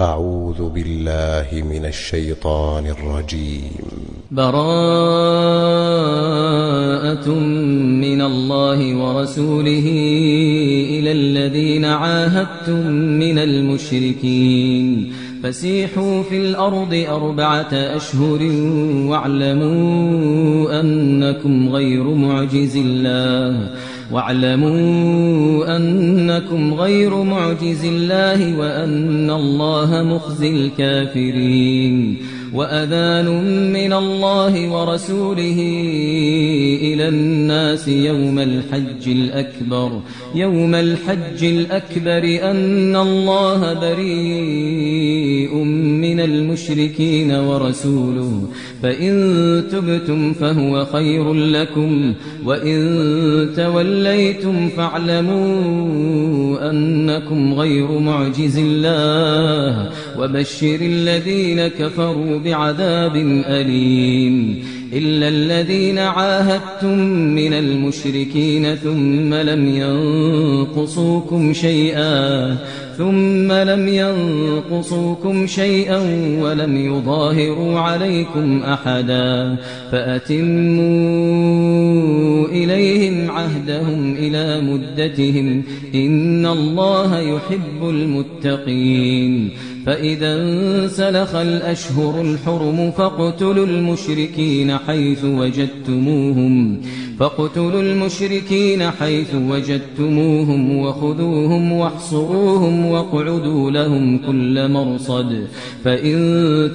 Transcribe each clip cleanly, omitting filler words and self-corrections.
أعوذ بالله من الشيطان الرجيم. براءة من الله ورسوله إلى الذين عاهدتم من المشركين فسيحوا في الأرض 4 أشهر واعلموا أنكم غير معجز الله وأن الله مخزي الكافرين. وأذان من الله ورسوله إلى الناس يوم الحج الأكبر أن الله بريء من المشركين ورسوله فإن تبتم فهو خير لكم وإن توليتم فاعلموا أنكم غير معجز الله وبشر الذين كفروا بعذاب أليم. إلا الذين عاهدتم من المشركين ثم لم ينقصوكم شيئا ولم يظاهروا عليكم أحدا فأتموا إليهم عهدهم إلى مدتهم إن الله يحب المتقين. فإذا انسلخ الأشهر الحرم فاقتلوا المشركين حيث وجدتموهم وخذوهم واحصروهم واقعدوا لهم كل مرصد. فإن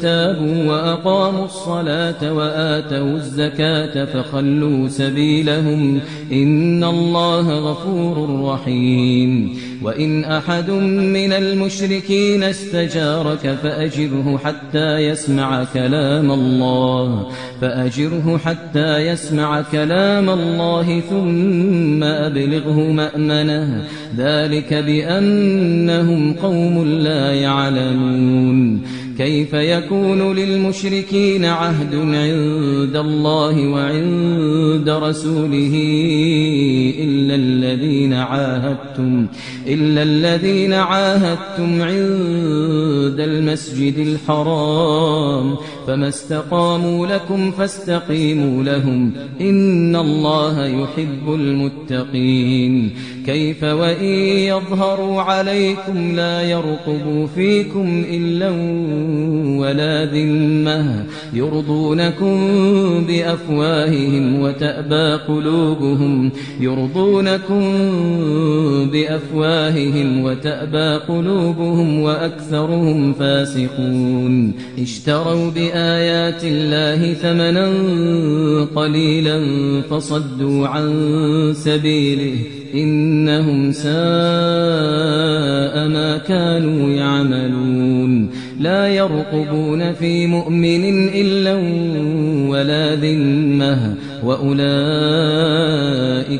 تابوا وأقاموا الصلاة وآتوا الزكاة فخلوا سبيلهم إن الله غفور رحيم. وإن أحد من المشركين استجارك فأجره حتى يسمع كلام الله ثم أبلغه مأمنه ذلك بأنهم قوم لا يعلمون. كيف يكون للمشركين عهد عند الله وعند رسوله إلا الذين عاهدتم عند المسجد الحرام فما استقاموا لكم فاستقيموا لهم إن الله يحب المتقين. كيف وإن يظهروا عليكم لا يرقبوا فيكم إلا ولا ذمة يرضونكم بأفواههم وتأبى قلوبهم وأكثرهم فاسقون. اشتروا بآيات الله ثمنا قليلا فصدوا عن سبيله إنهم ساء ما كانوا يعملون. لا يرقبون في مؤمن إلا ولا ذمة وأولئك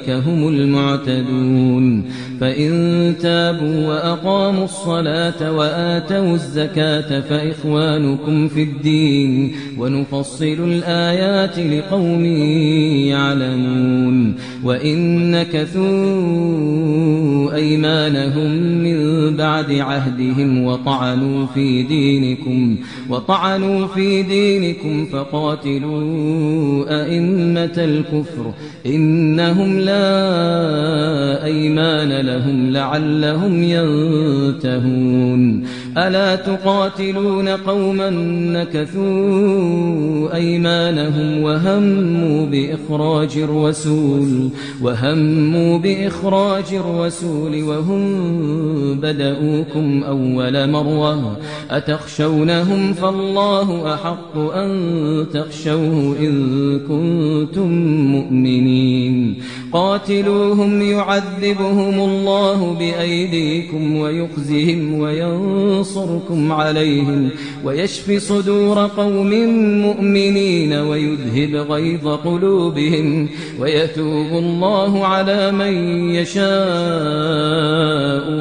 هم المعتدون. فإن تابوا وأقاموا الصلاة وآتوا الزكاة فإخوانكم في الدين ونفصل الآيات لقوم يعلمون. وإن نكثوا أيمانهم من بعد عهدهم وطعنوا في دينكم فقاتلوا أئمة الكفر إنهم لا أيمان لهم لعلهم ينتهون. ألا تقاتلون قوما نكثوا أيمانهم وهموا بإخراج الرسول وهم بدؤوكم أول مرة أتخشونهم فالله أحق أن تخشوه إن كنتم مؤمنين. قاتلوهم يعذبهم الله بأيديكم ويخزهم وينصركم عليهم ويشفي صدور قوم مؤمنين ويذهب غيظ قلوبهم ويتوب الله على من يشاء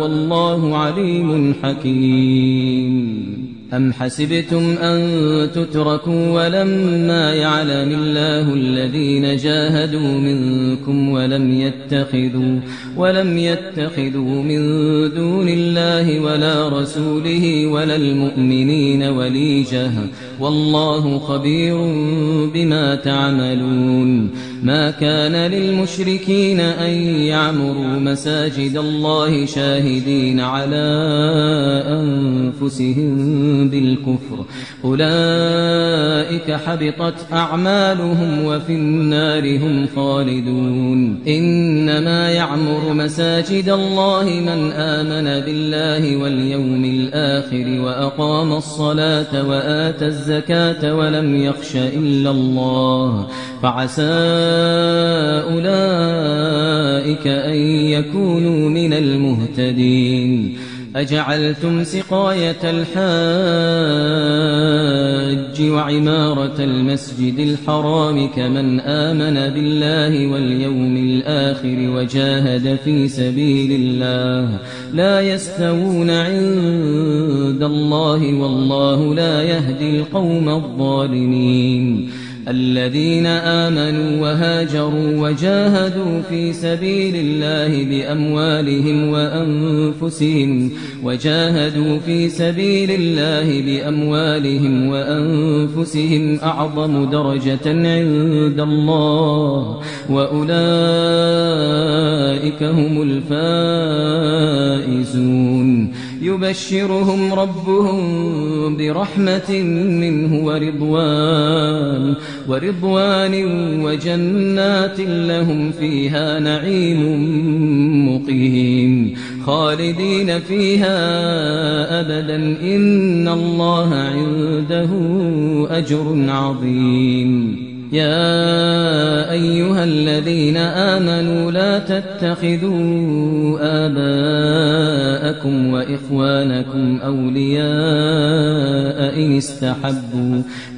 والله عليم حكيم. أم حسبتم أن تتركوا ولما يعلم الله الذين جاهدوا منكم ولم يتخذوا من دون الله ولا رسوله ولا المؤمنين وليجة والله خبير بما تعملون ما كان للمشركين أن يعمروا مساجد الله شاهدين على أنفسهم بالكفر أولئك حبطت أعمالهم وفي النار هم خالدون إنما يعمر مساجد الله من آمن بالله واليوم الآخر وأقام الصلاة وآتى الزكاة ولم يخش إلا الله فعسى أولئك أن يكونوا من المهتدين أجعلتم سقاية الحاج وعمارة المسجد الحرام كمن آمن بالله واليوم الآخر وجاهد في سبيل الله لا يستوون عند الله والله لا يهدي القوم الظالمين الذين آمنوا وهاجروا وجاهدوا في سبيل الله بأموالهم وأنفسهم أعظم درجة عند الله وأولئك هم الفائزون يبشرهم ربهم برحمة منه ورضوان وجنات لهم فيها نعيم مقيم خالدين فيها أبدا إن الله عنده أجر عظيم يا أيها الذين آمنوا لا تتخذوا آباءكم وإخوانكم أولياء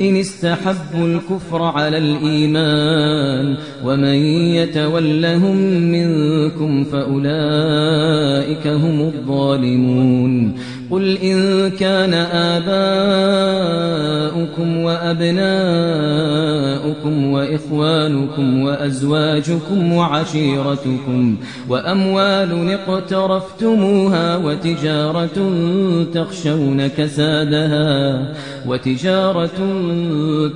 إن استحبوا الكفر على الإيمان ومن يتولهم منكم فأولئك هم الظالمون قل إن كان آباؤكم وأبناؤكم وإخوانكم وأزواجكم وعشيرتكم وأموال اقترفتموها وتجارة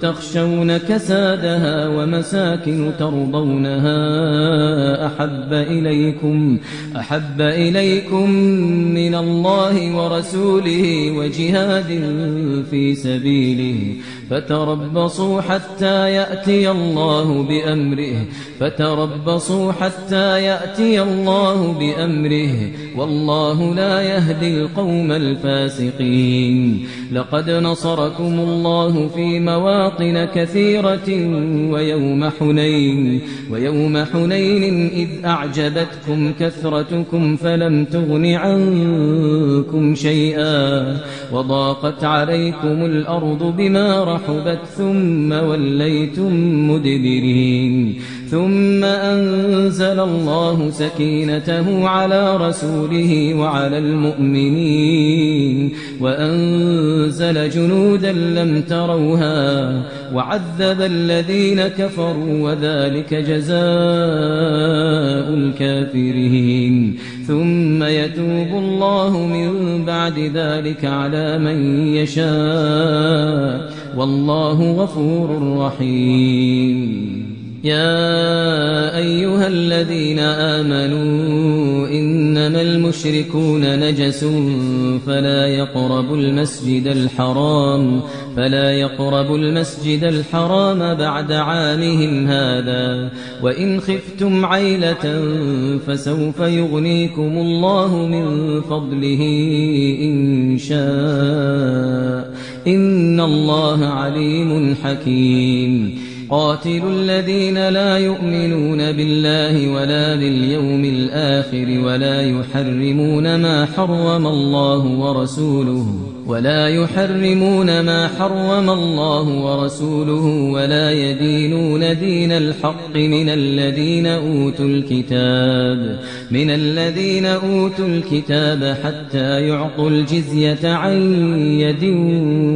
تخشون كسادها ومساكن ترضونها أحب إليكم من الله ورسوله وجهاد في سبيله فتربصوا حتى يأتي الله بأمره والله لا يهدي القوم الفاسقين لقد نصركم الله في مواطن كثيرة ويوم حنين إذ أعجبتكم كثرتكم فلم تغن عنكم شيئا وضاقت عليكم الأرض بما رحبت ثم وليتم مدبرين ثم أنزل الله سكينته على رسوله وعلى المؤمنين وأنزل جنودا لم تروها وعذب الذين كفروا وذلك جزاء الكافرين ثم يتوب الله من بعد ذلك على من يشاء والله غفور رحيم يا أيها الذين آمنوا إنما المشركون نجس فلا يقربوا المسجد الحرام بعد عامهم هذا وإن خفتم عيلة فسوف يغنيكم الله من فضله إن شاء إن الله عليم حكيم قاتلوا الذين لا يؤمنون بالله ولا باليوم الآخر ولا يحرمون ما حرم الله ورسوله ولا يدينون دين الحق من الذين أوتوا الكتاب حتى يعطوا الجزية عن يد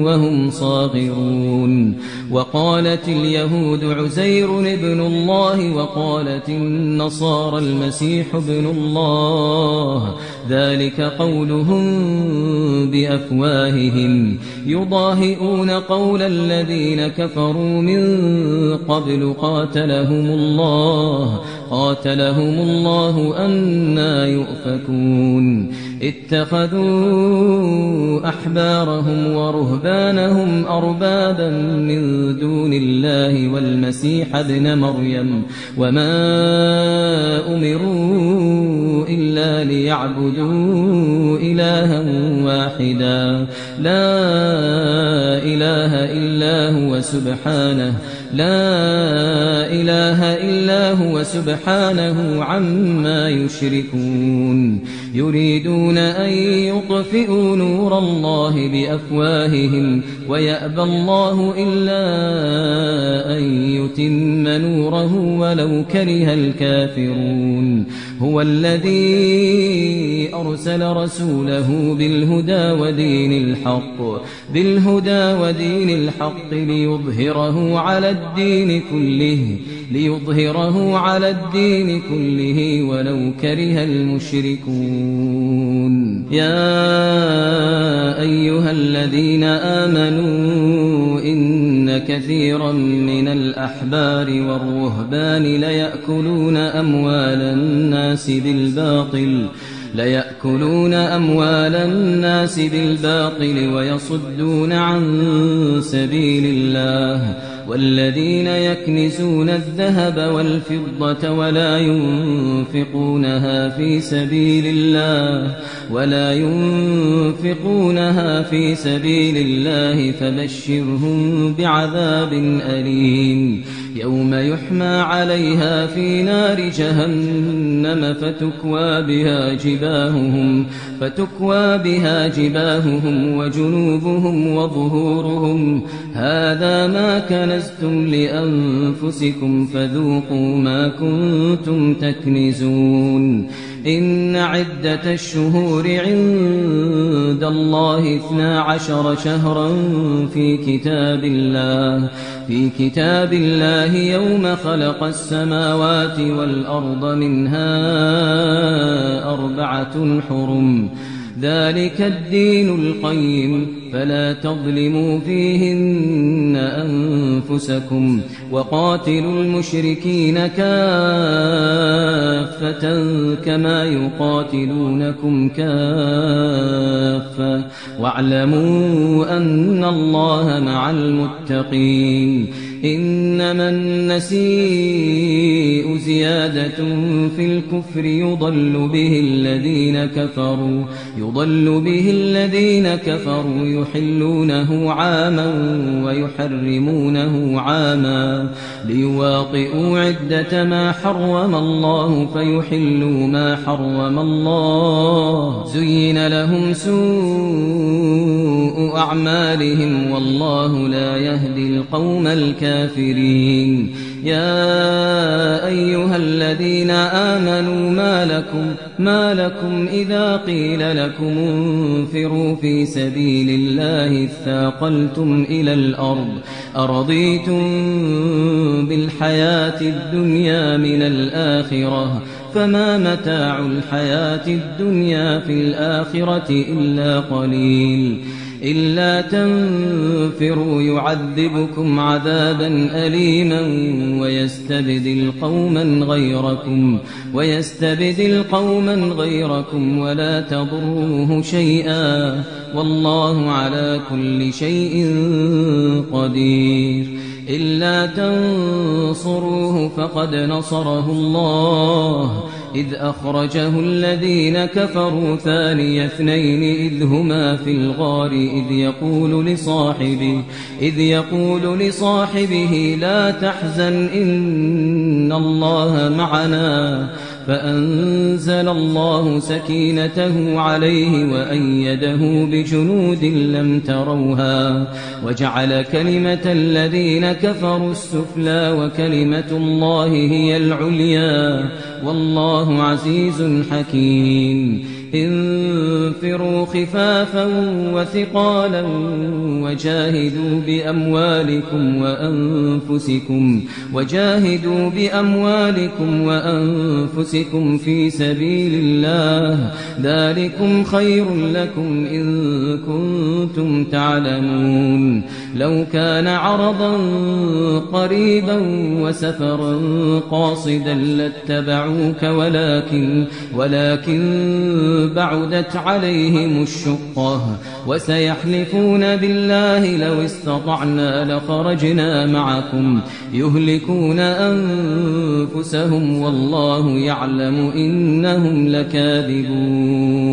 وهم صاغرون. وقالت اليهود عزير ابن الله وقالت النصارى المسيح ابن الله، ذلك قولهم بأفواههم يضاهئون قول الذين كفروا من قبل قاتلهم الله أنى يؤفكون. اتخذوا أحبارهم ورهبانهم أربابا من دون الله والمسيح ابن مريم وما أمروا إلا ليعبدوا إلها واحدا لا إله إلا هو سبحانه عما يشركون. يريدون أن يطفئوا نور الله بأفواههم ويأبى الله إلا أن يتم نوره ولو كره الكافرون. هو الذي أرسل رسوله بالهدى ودين الحق ليظهره على الدين كله ولو كره المشركون. يا أيها الذين آمنوا إن كثيرا من الأحبار والرهبان ليأكلون أموال الناس بالباطل ويصدون عن سبيل الله. والذين يكنزون الذهب والفضة ولا ينفقونها في سبيل الله فبشرهم بعذاب أليم. يوم يحمى عليها في نار جهنم فتكوى بها جباههم وجنوبهم وظهورهم هذا ما كنزتم لأنفسكم فذوقوا ما كنتم تكنزون. إن عدة الشهور عند الله 12 شهرا في كتاب الله يوم خلق السماوات والأرض منها 4 حرم ذلك الدين القيم فلا تظلموا فيهن أنفسكم وقاتلوا المشركين كافة كما يقاتلونكم كافة واعلموا أن الله مع المتقين. إنما النسيء زيادة في الكفر يضل به الذين كفروا يحلونه عاما ويحرمونه عاما ليواطئوا عدة ما حرم الله فيحلوا ما حرم الله. زين لهم سوء أعمالهم والله لا يهدي القوم الكافرين. يا أيها الذين آمنوا ما لكم إذا قيل لكم انفروا في سبيل الله اثاقلتم إلى الأرض أرضيتم بالحياة الدنيا من الآخرة فما متاع الحياة الدنيا في الآخرة إلا قليل. إلا تنفروا يعذبكم عذابا أليما ويستبدل قوما غيركم ولا تضروه شيئا والله على كل شيء قدير. إلا تنصروه فقد نصره الله إذ أخرجه الذين كفروا ثاني اثنين إذ هما في الغار إذ يقول لصاحبه لا تحزن إن الله معنا فأنزل الله سكينته عليه وأيده بجنود لم تروها وجعل كلمة الذين كفروا السفلى وكلمة الله هي العليا والله عزيز حكيم انفروا خفافا وثقالا وجاهدوا بأموالكم وأنفسكم في سبيل الله ذلكم خير لكم إن كنتم تعلمون لو كان عرضا قريبا وسفرا قاصدا لاتبعوك ولكن بعدت عليهم الشقة وسيحلفون بالله لو استطعنا لخرجنا معكم يهلكون أنفسهم والله يعلم إنهم لكاذبون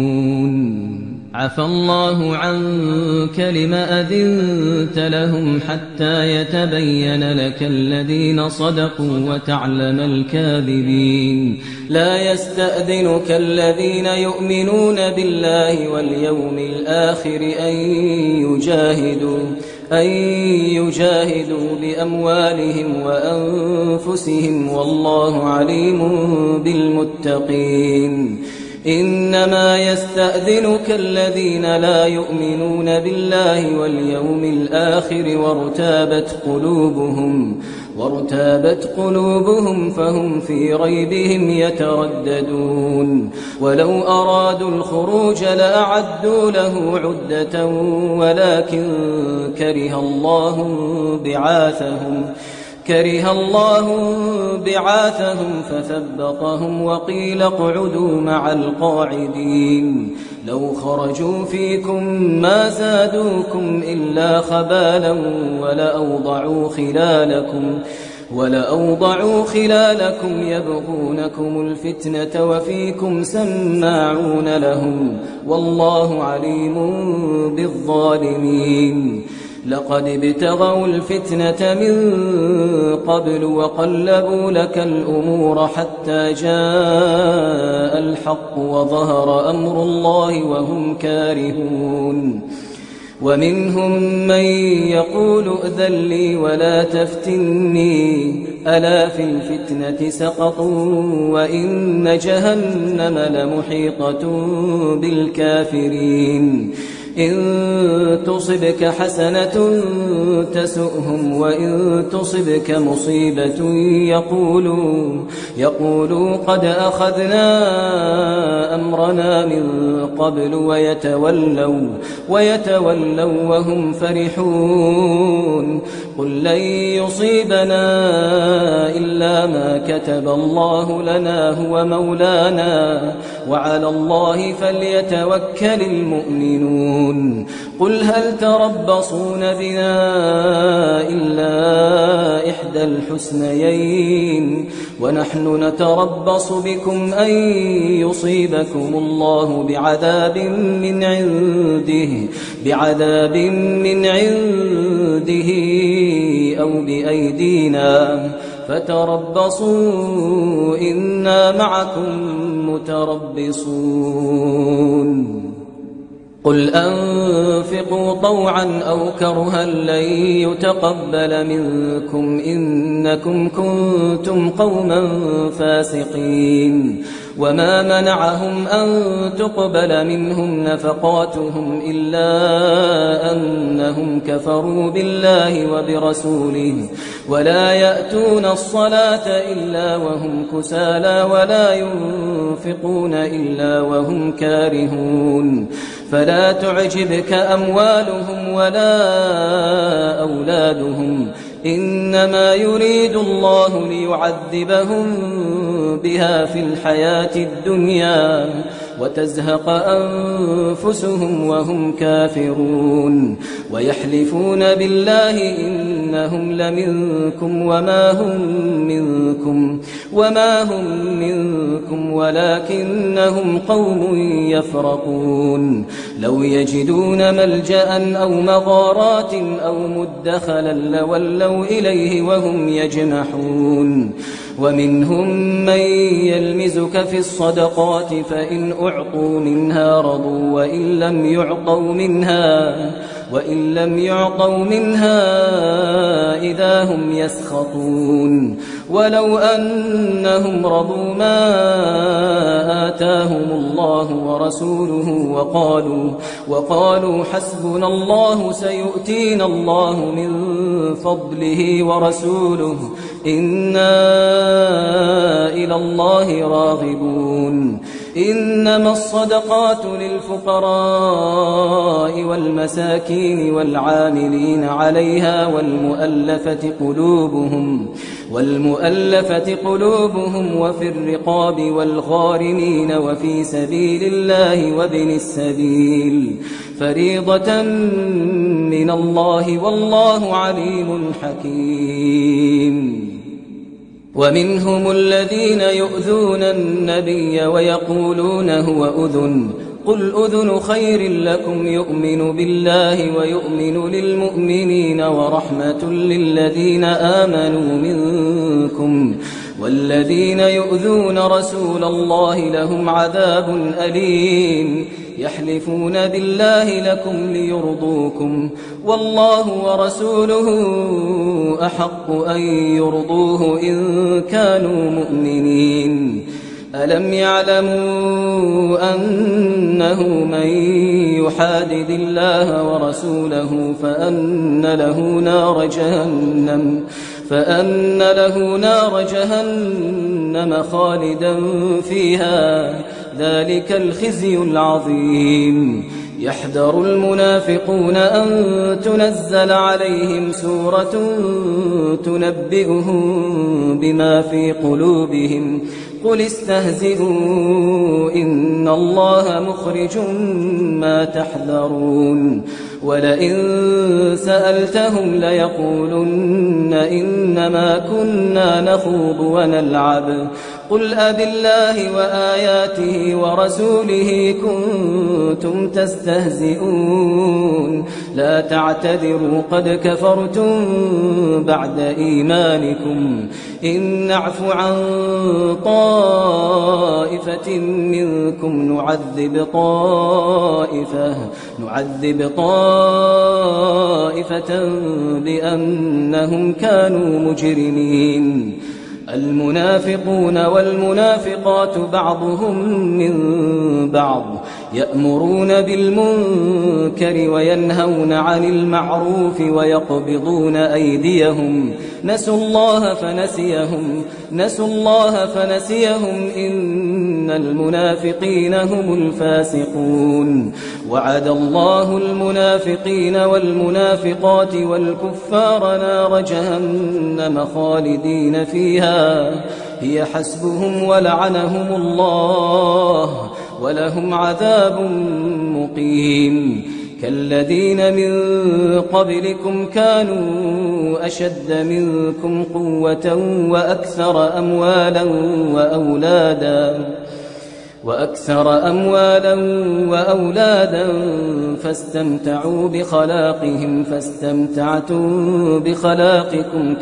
عفى الله عنك لما أذنت لهم حتى يتبين لك الذين صدقوا وتعلم الكاذبين لا يستأذنك الذين يؤمنون بالله واليوم الآخر أن يجاهدوا بأموالهم وأنفسهم والله عليم بالمتقين إنما يستأذنك الذين لا يؤمنون بالله واليوم الآخر وارتابت قلوبهم فهم في ريبهم يترددون ولو أرادوا الخروج لأعدوا له عدة ولكن كره الله بعاثهم فثبطهم وقيل اقعدوا مع القاعدين لو خرجوا فيكم ما زادوكم إلا خبالا ولأوضعوا خلالكم يبغونكم الفتنة وفيكم سماعون لهم والله عليم بالظالمين لقد ابتغوا الفتنة من قبل وقلبوا لك الأمور حتى جاء الحق وظهر أمر الله وهم كارهون ومنهم من يقول ائذن لي ولا تفتني ألا في الفتنة سقطوا وإن جهنم لمحيطة بالكافرين إن تصبك حسنة تسؤهم وإن تصبك مصيبة يقولوا قد أخذنا أمرنا من قبل ويتولوا وهم فرحون قل لن يصيبنا إلا ما كتب الله لنا هو مولانا وعلى الله فليتوكل المؤمنون قل هل تربصون بنا إلا إحدى الحسنيين عنه نتربص بكم أن يصيبكم الله بعذاب من عنده أو بأيدينا فتربصوا إنا معكم متربصون قل أنفقوا طوعا أو كرها لن يتقبل منكم إنكم كنتم قوما فاسقين وما منعهم أن تقبل منهم نفقاتهم إلا أنهم كفروا بالله وبرسوله ولا يأتون الصلاة إلا وهم كسالى ولا ينفقون إلا وهم كارهون فلا تعجبك أموالهم ولا أولادهم إنما يريد الله ليعذبهم بها في الحياة الدنيا وتزهق أنفسهم وهم كافرون ويحلفون بالله إنهم لمنكم وما هم منكم ولكنهم قوم يفرقون لو يجدون ملجأ أو مغارات أو مدخلا لولوا إليه وهم يجمحون ومنهم من يلمزك في الصدقات فإن أعطوا منها رضوا وإن لم يعطوا منها إذا هم يسخطون ولو أنهم رضوا ما آتاهم الله ورسوله وقالوا حسبنا الله سيؤتينا الله من فضله ورسوله إنا إلى الله راغبون إنما الصدقات للفقراء والمساكين والعاملين عليها والمؤلفة قلوبهم وفي الرقاب والغارمين وفي سبيل الله وابن السبيل فريضة من الله والله عليم حكيم ومنهم الذين يؤذون النبي ويقولون هو أذن قل أذن خير لكم يؤمن بالله ويؤمن للمؤمنين ورحمة للذين آمنوا منكم والذين يؤذون رسول الله لهم عذاب أليم يحلفون بالله لكم ليرضوكم والله ورسوله أحق أن يرضوه إن كانوا مؤمنين ألم يعلموا أنه من يحادد الله ورسوله فأن له نار جهنم خالدا فيها ذلك الخزي العظيم يحذر المنافقون أن تنزل عليهم سورة تنبئهم بما في قلوبهم قل استهزئوا إن الله مخرج ما تحذرون ولئن سألتهم ليقولن إنما كنا نخوض ونلعب قل أبالله وآياته ورسوله كنتم تستهزئون لا تعتذروا قد كفرتم بعد إيمانكم إن نعف عن طائفة منكم نعذب طائفة بأنهم كانوا مجرمين المنافقون والمنافقات بعضهم من بعض يأمرون بالمنكر وينهون عن المعروف ويقبضون أيديهم نسوا الله فنسيهم إن المنافقين هم الفاسقون وعد الله المنافقين والمنافقات والكفار نار جهنم خالدين فيها هي حسبهم ولعنهم الله ولهم عذاب مقيم كالذين من قبلكم كانوا أشد منكم قوة وأكثر أموالا وأولادا فاستمتعوا بخلاقهم فاستمتعتم بخلاقكم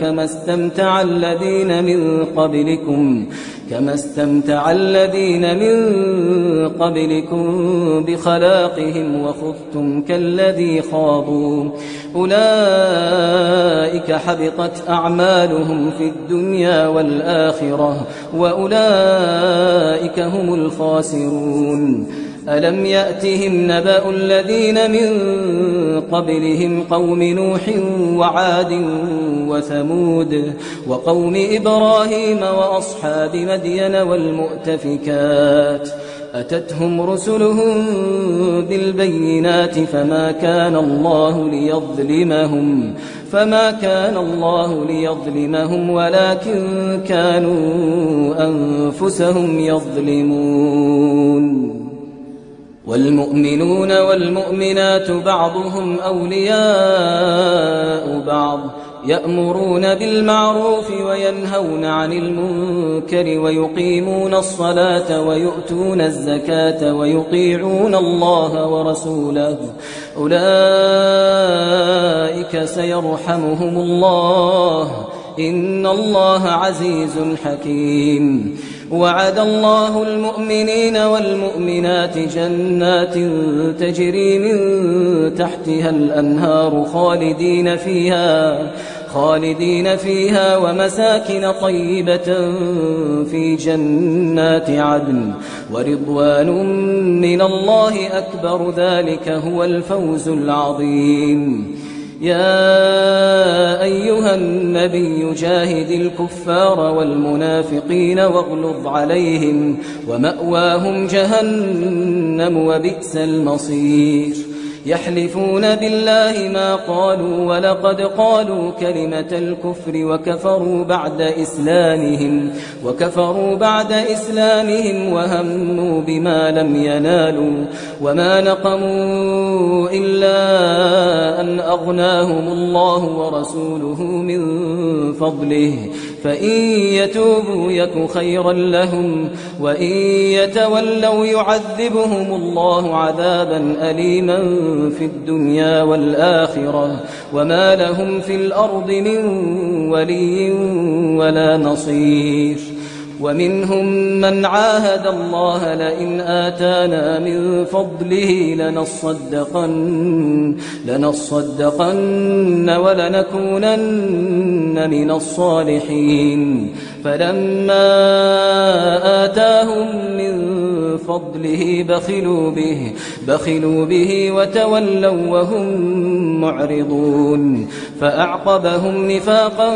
كما استمتع الذين من قبلكم بخلاقهم وخذتم كالذي خاضوا أولئك حبطت أعمالهم في الدنيا والآخرة وأولئك هم الخاسرون ألم يأتهم نبأ الذين من قبلهم قوم نوح وعاد وثمود وقوم إبراهيم وأصحاب مدين والمؤتفكات أتتهم رسلهم بالبينات فما كان الله ليظلمهم ولكن كانوا أنفسهم يظلمون والمؤمنون والمؤمنات بعضهم أولياء بعض يأمرون بالمعروف وينهون عن المنكر ويقيمون الصلاة ويؤتون الزكاة ويطيعون الله ورسوله أولئك سيرحمهم الله إن الله عزيز حكيم. وعد الله المؤمنين والمؤمنات جنات تجري من تحتها الأنهار خالدين فيها ومساكن طيبة في جنات عدن ورضوان من الله أكبر ذلك هو الفوز العظيم. يا أيها النبي جاهد الكفار والمنافقين واغلظ عليهم ومأواهم جهنم وبئس المصير. يحلفون بالله ما قالوا ولقد قالوا كلمة الكفر وكفروا بعد إسلامهم وهموا بما لم ينالوا وما نقموا إلا أن أغناهم الله ورسوله من فضله فإن يتوبوا يك خيرا لهم وإن يتولوا يعذبهم الله عذابا أليما في الدنيا والآخرة وما لهم في الأرض من ولي ولا نصير. ومنهم من عاهد الله لئن آتانا من فضله لنصدقن ولنكونن من الصالحين فلما آتاهم من فضله بخلوا به وتولوا وهم معرضون فأعقبهم نفاقا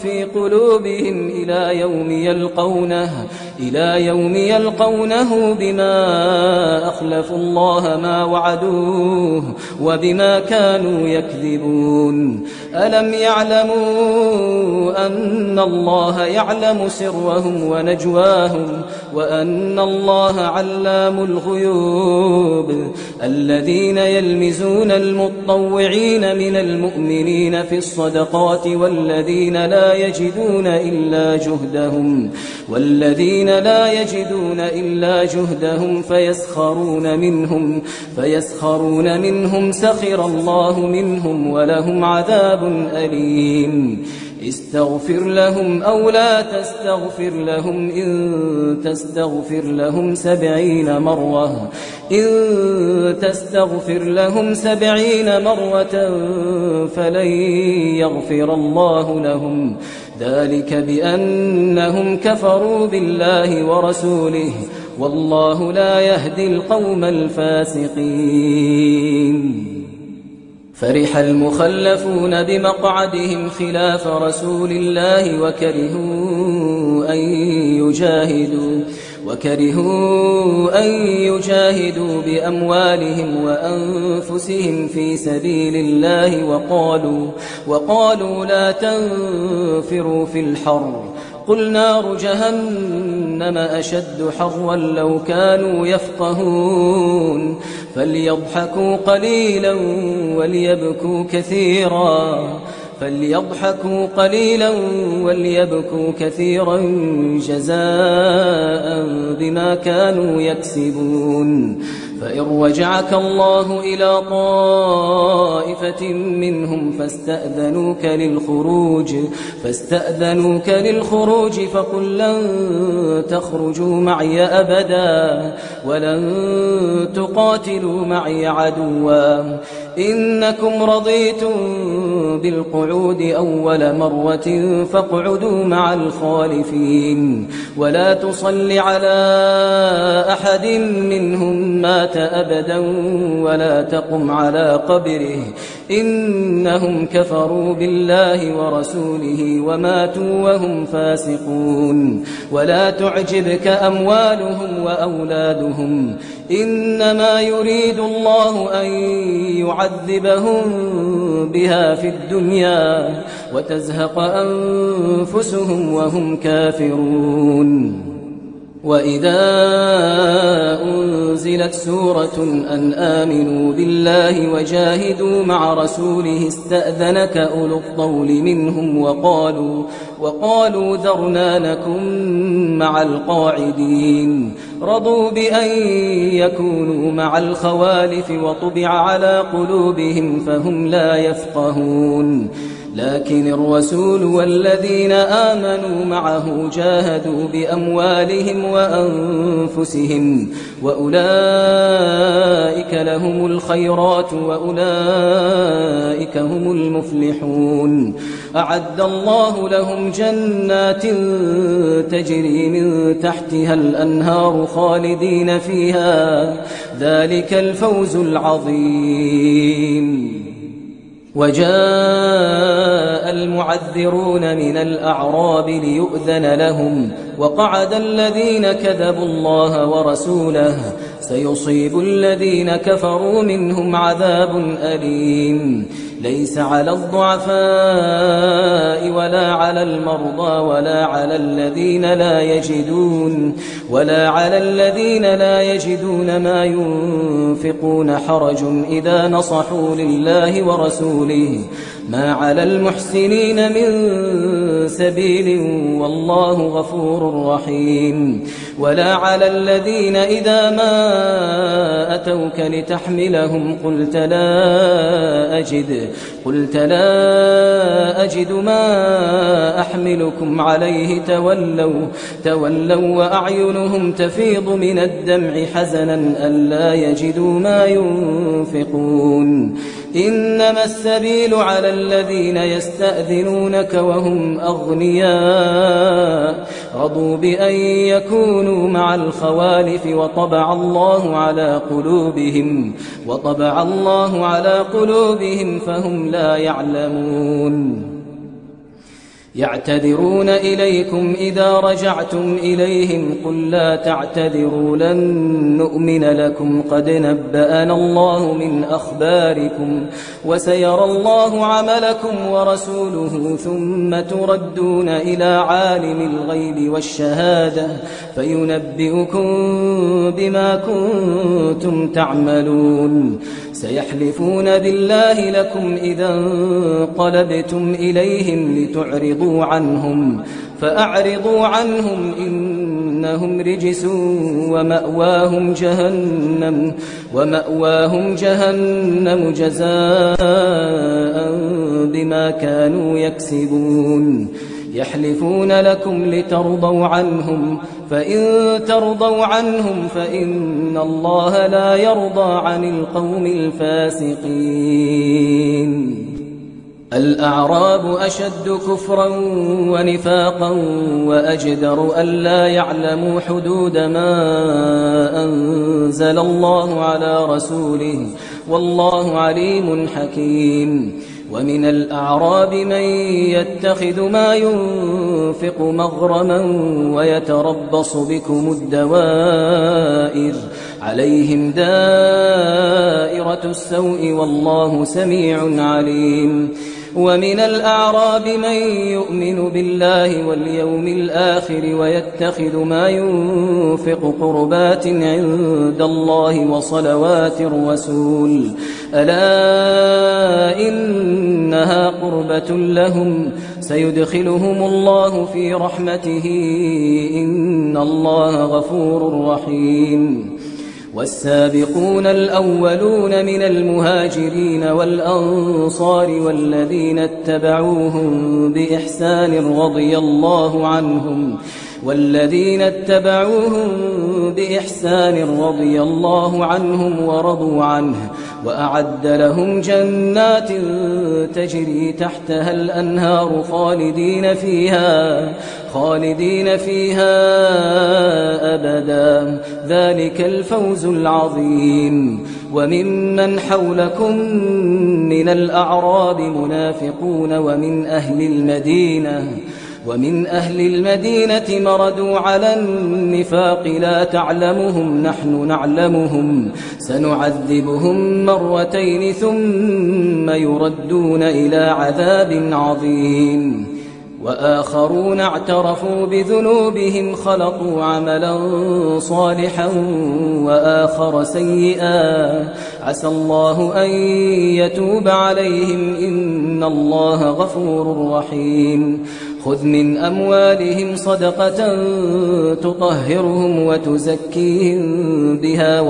في قلوبهم إلى يوم يلقونه بما أخلفوا الله ما وعدوه وبما كانوا يكذبون. ألم يعلموا أن الله يعلم سرهم ونجواهم وأن الله علام الغيوب. الذين يلمزون المطوعين من المؤمنين في الصدقات والذين لا يجدون إلا جهدهم فيسخرون منهم سخر الله منهم ولهم عذاب أليم. استغفر لهم أو لا تستغفر لهم إن تستغفر لهم 70 مرة فلن يغفر الله لهم ذلك بأنهم كفروا بالله ورسوله والله لا يهدي القوم الفاسقين. فرح المخلفون بمقعدهم خلاف رسول الله وكرهوا أن يجاهدوا بأموالهم وأنفسهم في سبيل الله وقالوا لا تنفروا في الحر قل نار جهنم أشد حرا لو كانوا يفقهون فليضحكوا قليلا وليبكوا كثيرا جزاء بما كانوا يكسبون. فإن رجعك الله إلى طائفة منهم فاستأذنوك للخروج فقل لن تخرجوا معي أبدا ولن تقاتلوا معي عدوا إنكم رضيتم بالقعود أول مرة فاقعدوا مع الخالفين ولا تصل على أحد منهم مات أبدا ولا تقم على قبره إنهم كفروا بالله ورسوله وماتوا وهم فاسقون. ولا تعجبك أموالهم وأولادهم إنما يريد الله أن يعذبهم بها في الدنيا وتزهق أنفسهم وهم كافرون. وإذا أنزلت سورة أن آمنوا بالله وجاهدوا مع رسوله استأذنك أولو الطول منهم وقالوا ذرنا نكن مع القاعدين رضوا بأن يكونوا مع الخوالف وطبع على قلوبهم فهم لا يفقهون لكن الرسول والذين آمنوا معه جاهدوا بأموالهم وأنفسهم وأولئك لهم الخيرات وأولئك هم المفلحون أعد الله لهم جنات تجري من تحتها الأنهار خالدين فيها ذلك الفوز العظيم وجاء المعذرون من الأعراب ليؤذن لهم وقعد الذين كذبوا الله ورسوله سيصيب الذين كفروا منهم عذاب أليم ليس على الضعفاء ولا على المرضى ولا على الذين لا يجدون ما ينفقون حرج إذا نصحوا لله ورسوله ما على المحسنين من سبيل والله غفور رحيم ولا على الذين إذا ما أتوك لتحملهم قلت لا أجد ما أحملكم عليه تولوا وأعينهم تفيض من الدمع حزنا ألا يجدوا ما ينفقون إنما السبيل على الذين يستأذنونك وهم أغنياء رضوا بأن يكونوا مع الخوالف وطبع الله على قلوبهم فهم لا يعلمون يعتذرون إليكم إذا رجعتم إليهم قل لا تعتذروا لن نؤمن لكم قد نبأنا الله من أخباركم وسيرى الله عملكم ورسوله ثم تردون إلى عالم الغيب والشهادة فينبئكم بما كنتم تعملون سيحلفون بالله لكم إذا انقلبتم إليهم لتعرضوا عنهم فأعرضوا عنهم إنهم رجس ومأواهم جهنم جزاء بما كانوا يكسبون يحلفون لكم لترضوا عنهم فإن ترضوا عنهم فإن الله لا يرضى عن القوم الفاسقين الأعراب أشد كفرا ونفاقا وأجدر ألا يعلموا حدود ما أنزل الله على رسوله والله عليم حكيم ومن الأعراب من يتخذ ما ينفق مغرما ويتربص بكم الدوائر عليهم دائرة السوء والله سميع عليم ومن الأعراب من يؤمن بالله واليوم الآخر ويتخذ ما ينفق قربات عند الله وصلوات الرسول ألا إنها قربة لهم سيدخلهم الله في رحمته إن الله غفور رحيم والسابقون الأولون من المهاجرين والأنصار والذين اتبعوهم بإحسان رضي الله عنهم ورضوا عنه وأعد لهم جنات تجري تحتها الأنهار خالدين فيها أبدا ذلك الفوز العظيم وممن حولكم من الأعراب منافقون ومن أهل المدينة مردوا على النفاق لا تعلمهم نحن نعلمهم سنعذبهم مرتين ثم يردون إلى عذاب عظيم وآخرون اعترفوا بذنوبهم خلطوا عملا صالحا وآخر سيئا عسى الله أن يتوب عليهم إن الله غفور رحيم خذ من أموالهم صدقة تطهرهم وتزكيهم بها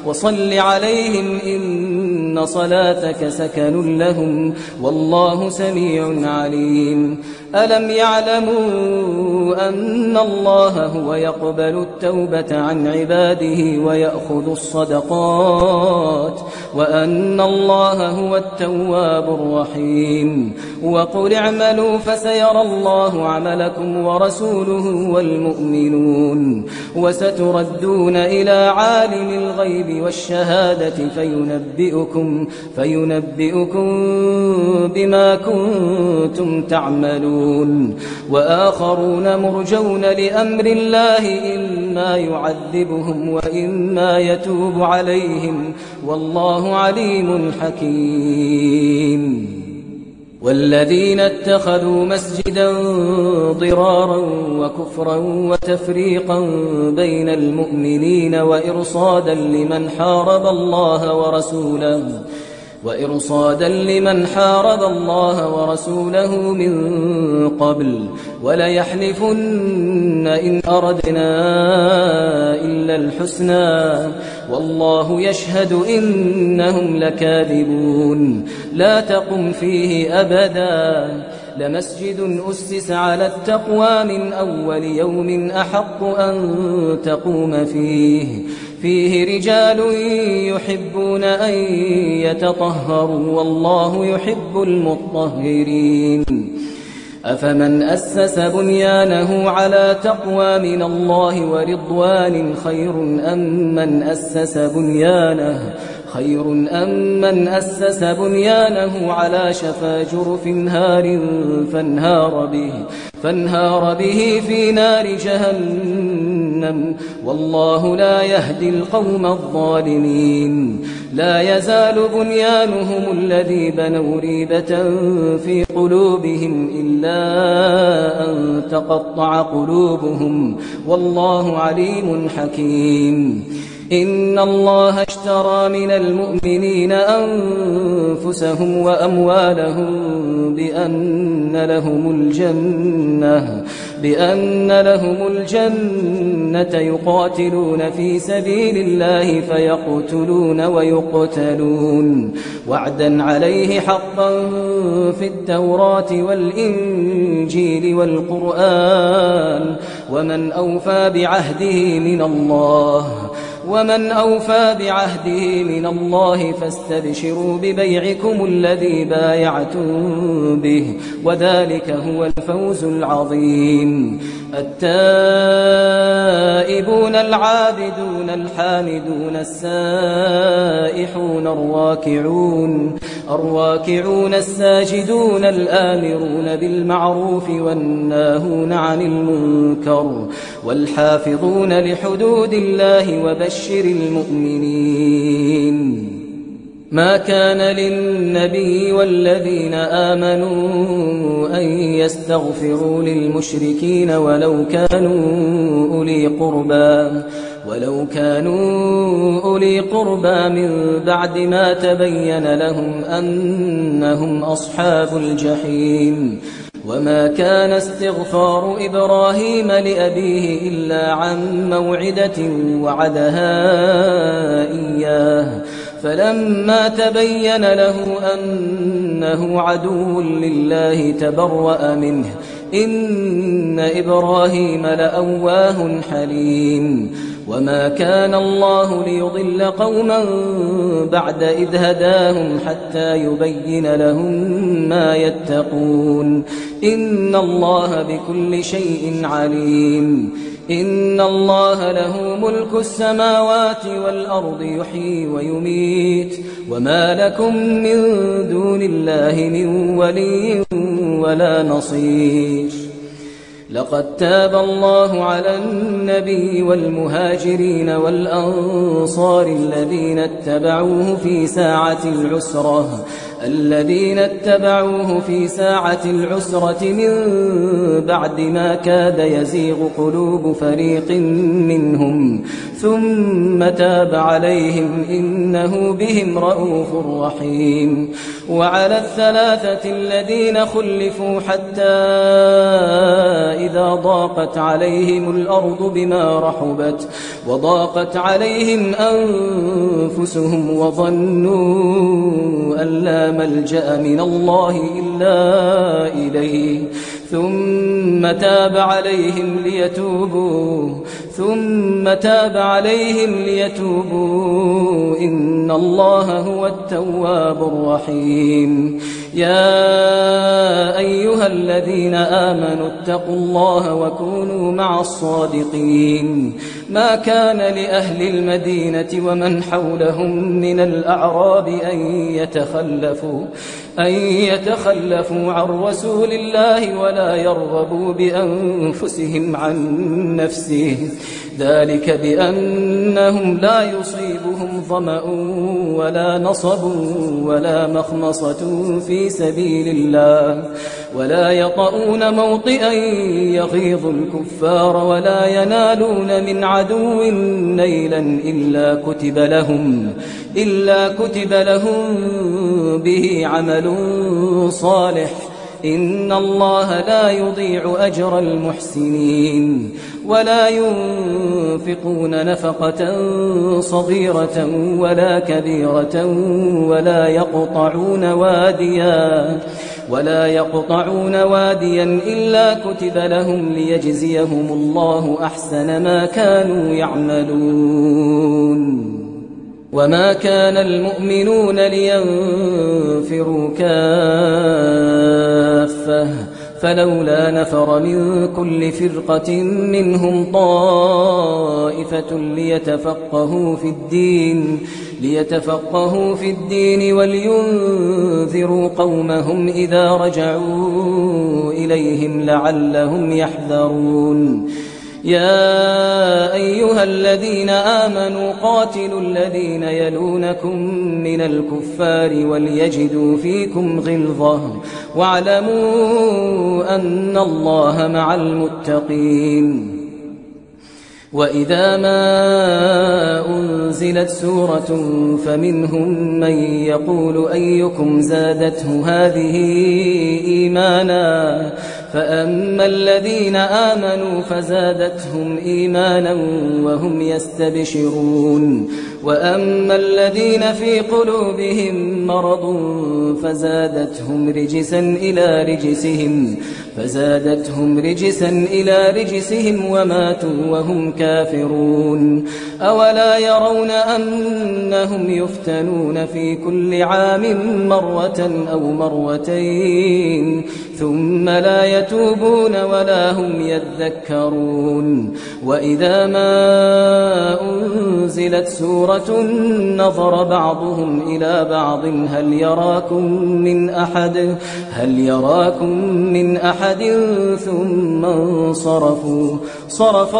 وصل عليهم إن صلاتك سكن لهم والله سميع عليم ألم يعلموا أن الله هو يقبل التوبة عن عباده ويأخذ الصدقات وأن الله هو التواب الرحيم وقل اعملوا فسيرى الله عملكم ورسوله والمؤمنون وستردون إلى عالم الغيب والشهادة فينبئكم بما كنتم تعملون وآخرون مرجون لأمر الله إما يعذبهم وإما يتوب عليهم والله عليم حكيم والذين اتخذوا مسجدا ضرارا وكفرا وتفريقا بين المؤمنين وإرصادا لمن حارب الله ورسوله من قبل وليحلفن إن أردنا إلا الحسنى والله يشهد إنهم لكاذبون لا تقم فيه أبدا لمسجد أسس على التقوى من أول يوم أحق أن تقوم فيه رجال يحبون أن يتطهروا والله يحب المطهرين أفمن أسس بنيانه على تقوى من الله ورضوان خير أم من أسس بنيانه على شفا جرف هار فانهار به في نار جهنم والله لا يهدي القوم الظالمين لا يزال بنيانهم الذي بنوا ريبة في قلوبهم إلا أن تقطع قلوبهم والله عليم حكيم إن الله اشترى من المؤمنين أنفسهم وأموالهم بأن لهم الجنة يقاتلون في سبيل الله فيقتلون ويقتلون وعدا عليه حقا في التوراة والإنجيل والقرآن ومن أوفى بعهده من الله فاستبشروا ببيعكم الذي بايعتم به وذلك هو الفوز العظيم التائبون العابدون الحامدون السائحون الراكعون الساجدون الآمرون بالمعروف والناهون عن المنكر والحافظون لحدود الله وبشر المؤمنين ما كان للنبي والذين آمنوا أن يستغفروا للمشركين ولو كانوا أولي قربى من بعد ما تبين لهم أنهم أصحاب الجحيم وما كان استغفار إبراهيم لأبيه إلا عن موعدة وعدها إياه فلما تبين له أنه عدو لله تبرأ منه إن إبراهيم لأواه حليم وما كان الله ليضل قوما بعد إذ هداهم حتى يبين لهم ما يتقون إن الله بكل شيء عليم إن الله له ملك السماوات والأرض يحيي ويميت وما لكم من دون الله من ولي ولا نصير لقد تاب الله على النبي والمهاجرين والأنصار الذين اتبعوه في ساعة العسرة من بعد ما كاد يزيغ قلوب فريق منهم ثم تاب عليهم إنه بهم رءوف رحيم. وعلى الثلاثة الذين خلفوا حتى إذا ضاقت عليهم الأرض بما رحبت وضاقت عليهم أنفسهم وظنوا أن لا ملجأ من الله إلا إليه ثم تاب عليهم ليتوبوا إن الله هو التواب الرحيم. يا أيها الذين آمنوا اتقوا الله وكونوا مع الصادقين. ما كان لأهل المدينة ومن حولهم من الأعراب أن يتخلفوا عن رسول الله ولا يرغبوا بأنفسهم عن نفسه ذلك بأنهم لا يصيبهم ظمأ ولا نصب ولا مخمصة في سبيل الله ولا يطؤون موطئا يغيظ الكفار ولا ينالون من عدو نيلا إلا كتب لهم به عمل صالح إن الله لا يضيع أجر المحسنين. ولا ينفقون نفقة صغيرة ولا كبيرة ولا يقطعون واديا إلا كتب لهم ليجزيهم الله أحسن ما كانوا يعملون. وما كان المؤمنون لينفروا كافة فلولا نفر من كل فرقة منهم طائفة ليتفقهوا في الدين ولينذروا قومهم إذا رجعوا إليهم لعلهم يحذرون. يا أيها الذين آمنوا قاتلوا الذين يلونكم من الكفار وليجدوا فيكم غلظة واعلموا أن الله مع المتقين. وإذا ما أنزلت سورة فمنهم من يقول أيكم زادته هذه إيمانا فأما الذين آمنوا فزادتهم إيمانا وهم يستبشرون وأما الذين في قلوبهم مرض فزادتهم رجسا إلى رجسهم وماتوا وهم كافرون. أولا يرون أنهم يفتنون في كل عام مرة أو مرتين ثم لا يتوبون ولا هم يذكرون. وإذا ما أنزلت سورة نظر بعضهم إلى بعض هل يراكم من أحد ثم انصرفوا صرف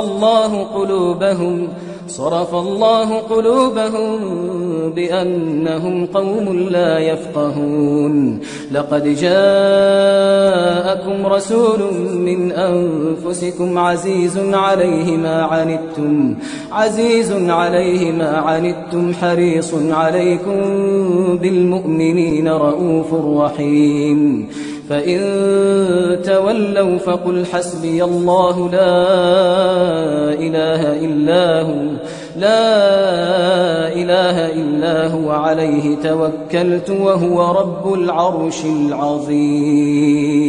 الله قلوبهم بأنهم قوم لا يفقهون. لقد جاءكم رسول من أنفسكم عزيز عليه ما عنتم حريص عليكم بالمؤمنين رؤوف رحيم. فإن تولوا فقل حسبي الله لا إله إلا هو عليه توكلت وهو رب العرش العظيم.